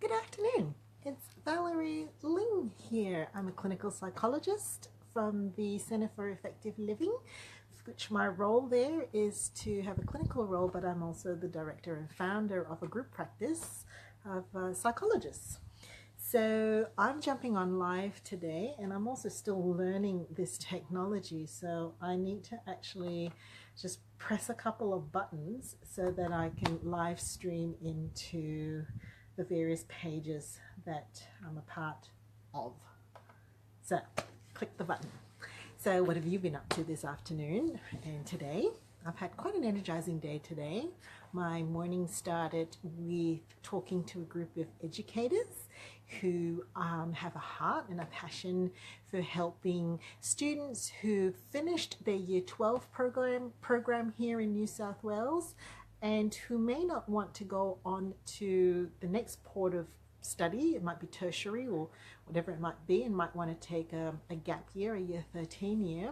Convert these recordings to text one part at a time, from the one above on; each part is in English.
Good afternoon. It's Valerie Ling here. I'm a clinical psychologist from the Center for Effective Living, which my role there is to have a clinical role, but I'm also the director and founder of a group practice of psychologists. So I'm jumping on live today, and I'm also still learning this technology. So I need to actually just press a couple of buttons so that I can live stream into the various pages that I'm a part of. So click the button. So what have you been up to this afternoon and today? I've had quite an energizing day today. My morning started with talking to a group of educators who have a heart and a passion for helping students who finished their Year 12 program here in New South Wales and who may not want to go on to the next port of study. It might be tertiary or whatever it might be, and might want to take a gap year, a Year 13 year.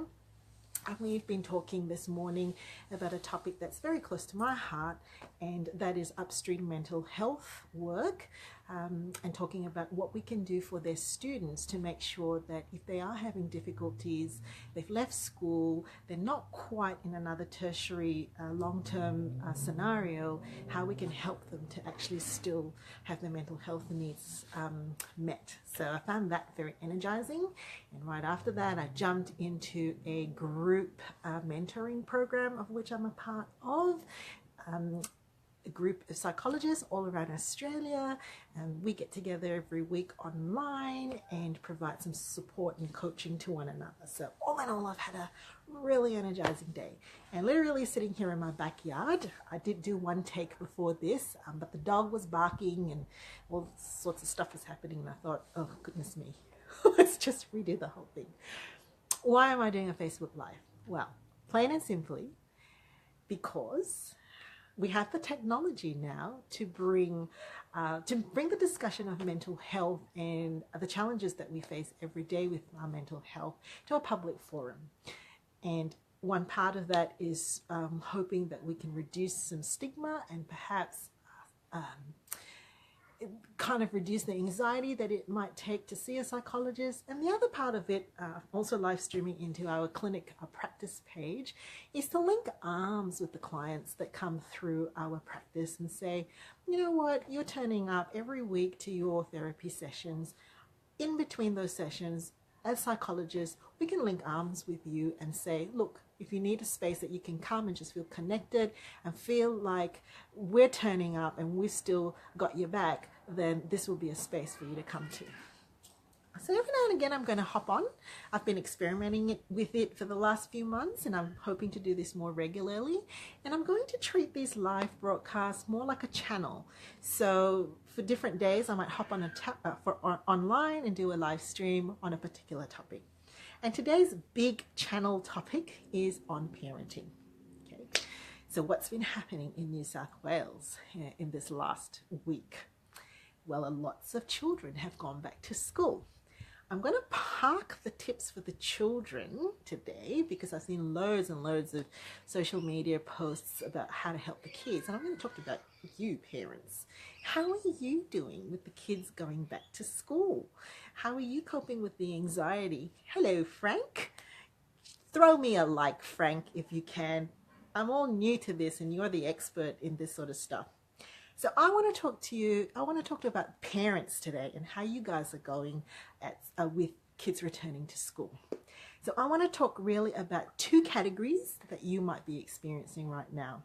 And we've been talking this morning about a topic that's very close to my heart, and that is upstream mental health work, and talking about what we can do for their students to make sure that if they are having difficulties, they've left school, they're not quite in another tertiary long-term scenario, how we can help them to actually still have their mental health needs met. So I found that very energizing, and right after that I jumped into a group mentoring program of which I'm a part of. A group of psychologists all around Australia, and we get together every week online and provide some support and coaching to one another. So all in all, I've had a really energizing day, and literally sitting here in my backyard. I did do one take before this, but the dog was barking and all sorts of stuff was happening, and I thought, oh goodness me, let's just redo the whole thing. Why am I doing a Facebook Live? Well, plain and simply because we have the technology now to bring the discussion of mental health and the challenges that we face every day with our mental health to a public forum. And one part of that is hoping that we can reduce some stigma and perhaps kind of reduce the anxiety that it might take to see a psychologist. And the other part of it, also live streaming into our clinic, our practice page, is to link arms with the clients that come through our practice and say, you know what, you're turning up every week to your therapy sessions. In between those sessions, as psychologists, we can link arms with you and say, look, if you need a space that you can come and just feel connected and feel like we're turning up and we've still got your back, then this will be a space for you to come to. So every now and again, I'm going to hop on. I've been experimenting with it for the last few months, and I'm hoping to do this more regularly. And I'm going to treat these live broadcasts more like a channel. So for different days, I might hop on online and do a live stream on a particular topic. And today's big channel topic is on parenting. Okay, so what's been happening in New South Wales in this last week? Well, lots of children have gone back to school. I'm going to park the tips for the children today because I've seen loads and loads of social media posts about how to help the kids. And I'm going to talk about you parents. How are you doing with the kids going back to school? How are you coping with the anxiety? Hello, Frank. Throw me a like, Frank, if you can. I'm all new to this and you're the expert in this sort of stuff. So I want to talk to you, about parents today and how you guys are going with kids returning to school. So I want to talk really about two categories that you might be experiencing right now.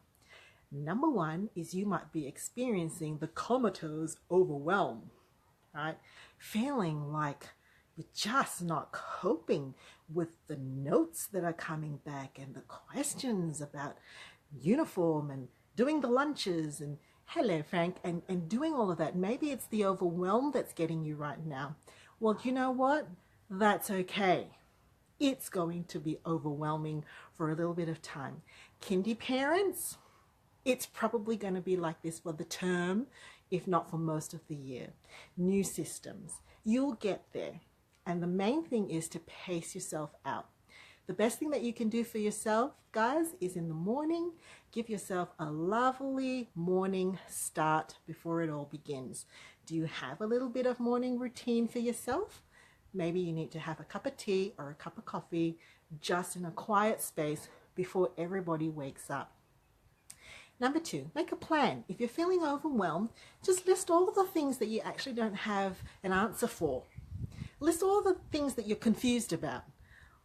Number one is you might be experiencing the comatose overwhelm, right? Feeling like you're just not coping with the notes that are coming back and the questions about uniform and doing the lunches and hello, Frank, and doing all of that. Maybe it's the overwhelm that's getting you right now. Well, you know what? That's okay. It's going to be overwhelming for a little bit of time. Kindy parents, it's probably going to be like this for the term, if not for most of the year. New systems. You'll get there. And the main thing is to pace yourself out. The best thing that you can do for yourself, guys, is in the morning Give yourself a lovely morning start before it all begins. Do you have a little bit of morning routine for yourself? Maybe you need to have a cup of tea or a cup of coffee just in a quiet space before everybody wakes up. Number 2, make a plan. If you're feeling overwhelmed, just list all the things that you actually don't have an answer for. List all the things that you're confused about.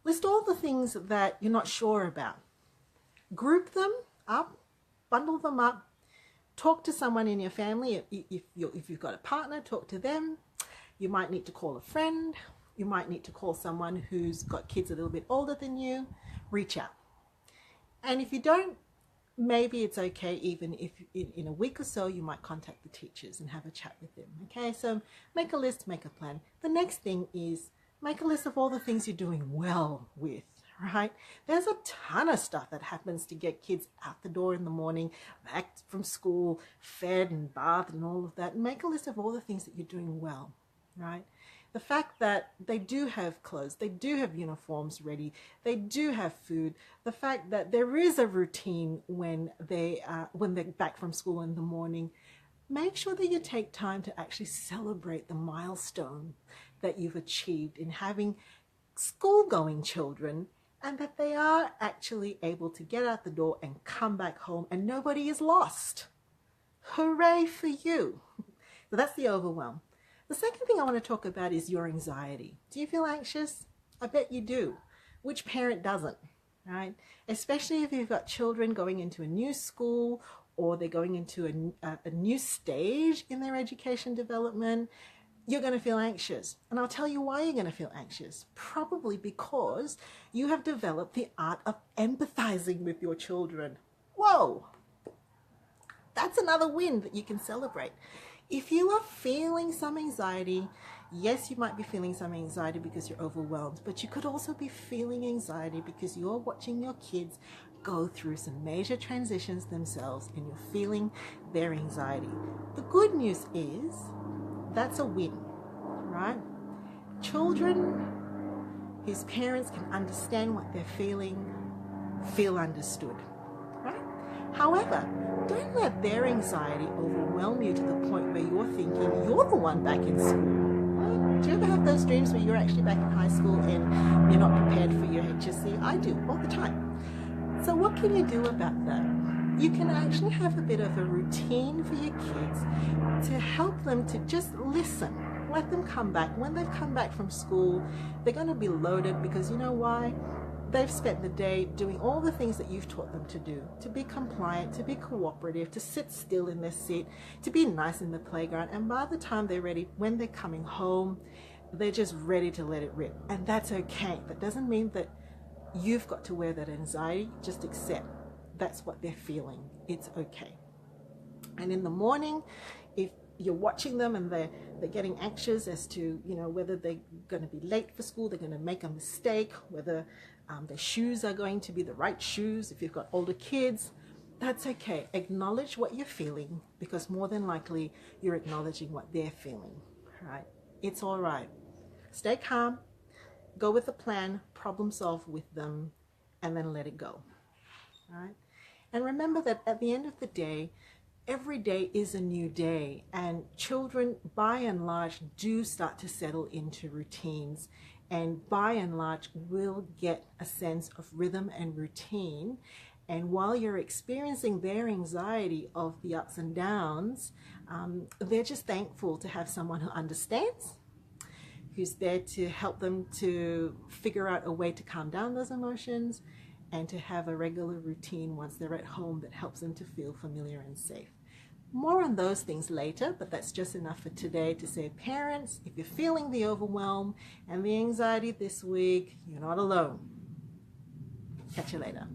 List all the things that you're not sure about. Group them up, bundle them up. Talk to someone in your family. If you've got a partner, talk to them. You might need to call a friend. You might need to call someone who's got kids a little bit older than you. Reach out. And if you don't, maybe it's okay even if in a week or so you might contact the teachers and have a chat with them. Okay, so make a list, make a plan. The next thing is make a list of all the things you're doing well with, right? There's a ton of stuff that happens to get kids out the door in the morning, back from school, fed and bathed and all of that. Make a list of all the things that you're doing well, right? The fact that they do have clothes, they do have uniforms ready, they do have food, the fact that there is a routine when they're back from school in the morning. Make sure that you take time to actually celebrate the milestone that you've achieved in having school-going children, and that they are actually able to get out the door and come back home and nobody is lost. Hooray for you. So that's the overwhelm. The second thing I want to talk about is your anxiety. Do you feel anxious? I bet you do. Which parent doesn't, right? Especially if you've got children going into a new school or they're going into a new stage in their education development, you're going to feel anxious. And I'll tell you why you're going to feel anxious. Probably because you have developed the art of empathizing with your children. Whoa! That's another win that you can celebrate. If you are feeling some anxiety, yes, you might be feeling some anxiety because you're overwhelmed, but you could also be feeling anxiety because you're watching your kids go through some major transitions themselves and you're feeling their anxiety. The good news is that's a win, right? Children whose parents can understand what they're feeling feel understood, right? However, don't let their anxiety overwhelm you to the point where you're thinking you're the one back in school. Right? Do you ever have those dreams where you're actually back in high school and you're not prepared for your HSC? I do, all the time. So what can you do about that? You can actually have a bit of a routine for your kids to help them to just listen. Let them come back. When they've come back from school, they're going to be loaded because you know why? They've spent the day doing all the things that you've taught them to do, to be compliant, to be cooperative, to sit still in their seat, to be nice in the playground. And by the time they're ready, when they're coming home, they're just ready to let it rip. And that's okay. That doesn't mean that you've got to wear that anxiety. Just accept that's what they're feeling. It's okay. And in the morning, if you're watching them and they're getting anxious as to, you know, whether they're going to be late for school, they're going to make a mistake, whether their shoes are going to be the right shoes. If you've got older kids, that's okay. Acknowledge what you're feeling because more than likely you're acknowledging what they're feeling, right? It's all right. Stay calm, go with the plan, problem solve with them, and then let it go, right? And remember that at the end of the day, every day is a new day, and children by and large do start to settle into routines, and by and large will get a sense of rhythm and routine. And while you're experiencing their anxiety of the ups and downs, they're just thankful to have someone who understands, who's there to help them to figure out a way to calm down those emotions and to have a regular routine once they're at home that helps them to feel familiar and safe. More on those things later, but that's just enough for today to say, parents, if you're feeling the overwhelm and the anxiety this week, you're not alone. Catch you later.